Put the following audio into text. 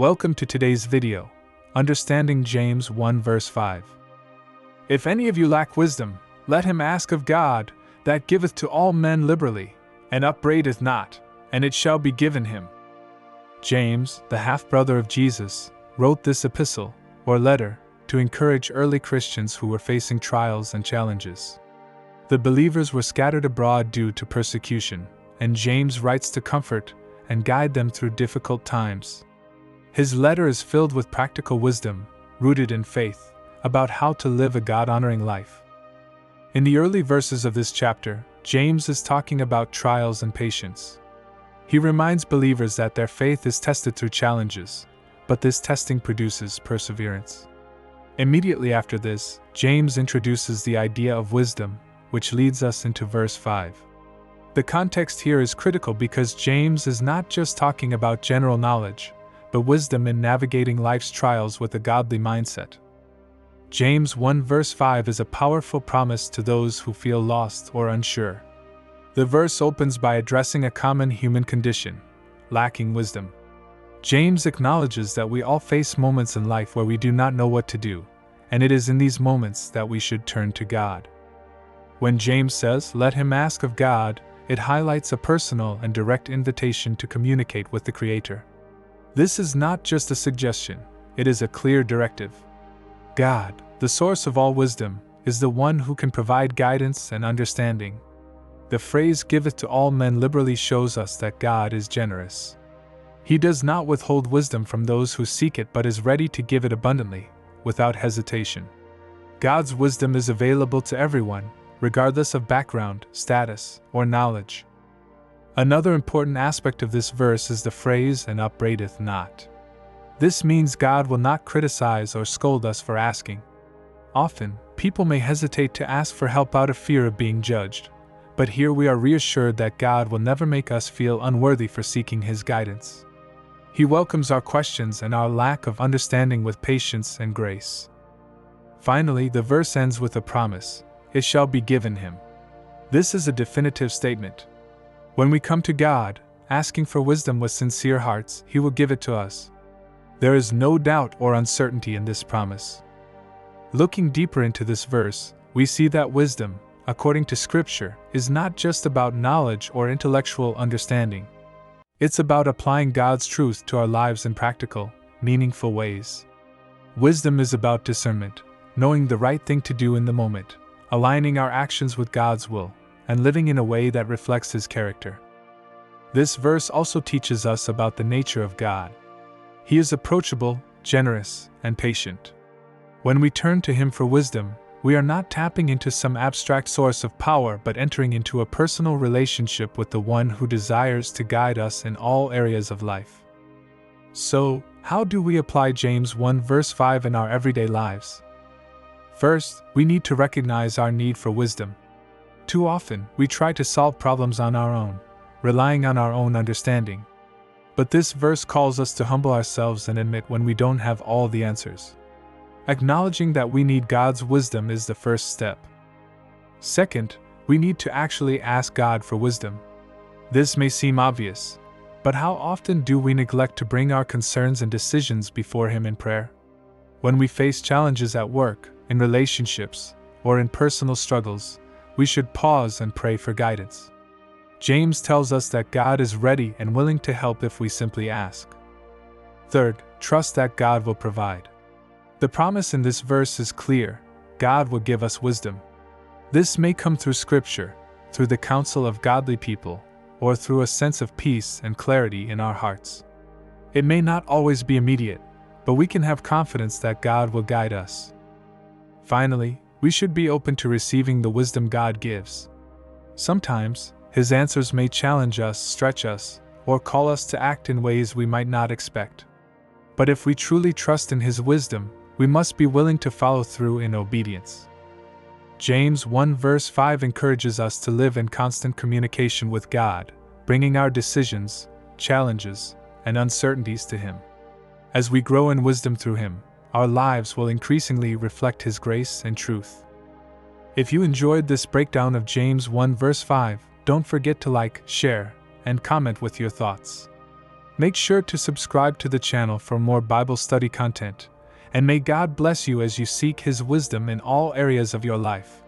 Welcome to today's video, Understanding James 1 verse 5. If any of you lack wisdom, let him ask of God, that giveth to all men liberally, and upbraideth not, and it shall be given him. James, the half-brother of Jesus, wrote this epistle, or letter, to encourage early Christians who were facing trials and challenges. The believers were scattered abroad due to persecution, and James writes to comfort and guide them through difficult times. His letter is filled with practical wisdom, rooted in faith, about how to live a God-honoring life. In the early verses of this chapter, James is talking about trials and patience. He reminds believers that their faith is tested through challenges, but this testing produces perseverance. Immediately after this, James introduces the idea of wisdom, which leads us into verse 5. The context here is critical because James is not just talking about general knowledge, but wisdom in navigating life's trials with a godly mindset. James 1 verse 5 is a powerful promise to those who feel lost or unsure. The verse opens by addressing a common human condition, lacking wisdom. James acknowledges that we all face moments in life where we do not know what to do, and it is in these moments that we should turn to God. When James says, "Let him ask of God," it highlights a personal and direct invitation to communicate with the Creator. This is not just a suggestion, it is a clear directive. God, the source of all wisdom, is the one who can provide guidance and understanding. The phrase "giveth to all men liberally" shows us that God is generous. He does not withhold wisdom from those who seek it but is ready to give it abundantly, without hesitation. God's wisdom is available to everyone, regardless of background, status, or knowledge. Another important aspect of this verse is the phrase "and upbraideth not." This means God will not criticize or scold us for asking. Often, people may hesitate to ask for help out of fear of being judged, but here we are reassured that God will never make us feel unworthy for seeking His guidance. He welcomes our questions and our lack of understanding with patience and grace. Finally, the verse ends with a promise: "It shall be given him." This is a definitive statement. When we come to God, asking for wisdom with sincere hearts, He will give it to us. There is no doubt or uncertainty in this promise. Looking deeper into this verse, we see that wisdom, according to Scripture, is not just about knowledge or intellectual understanding. It's about applying God's truth to our lives in practical, meaningful ways. Wisdom is about discernment, knowing the right thing to do in the moment, aligning our actions with God's will, and living in a way that reflects His character. This verse also teaches us about the nature of God. He is approachable, generous, and patient. When we turn to Him for wisdom, we are not tapping into some abstract source of power but entering into a personal relationship with the one who desires to guide us in all areas of life. So, how do we apply James 1 verse 5 in our everyday lives? First, we need to recognize our need for wisdom. Too often, we try to solve problems on our own, relying on our own understanding. But this verse calls us to humble ourselves and admit when we don't have all the answers. Acknowledging that we need God's wisdom is the first step. Second, we need to actually ask God for wisdom. This may seem obvious, but how often do we neglect to bring our concerns and decisions before Him in prayer? When we face challenges at work, in relationships, or in personal struggles, we should pause and pray for guidance. James tells us that God is ready and willing to help if we simply ask. Third, trust that God will provide. The promise in this verse is clear: God will give us wisdom. This may come through Scripture, through the counsel of godly people, or through a sense of peace and clarity in our hearts. It may not always be immediate, but we can have confidence that God will guide us. Finally, we should be open to receiving the wisdom God gives. Sometimes, His answers may challenge us, stretch us, or call us to act in ways we might not expect. But if we truly trust in His wisdom, we must be willing to follow through in obedience. James 1 verse 5 encourages us to live in constant communication with God, bringing our decisions, challenges, and uncertainties to Him. As we grow in wisdom through Him, our lives will increasingly reflect His grace and truth. If you enjoyed this breakdown of James 1 verse 5, don't forget to like, share, and comment with your thoughts. Make sure to subscribe to the channel for more Bible study content, and may God bless you as you seek His wisdom in all areas of your life.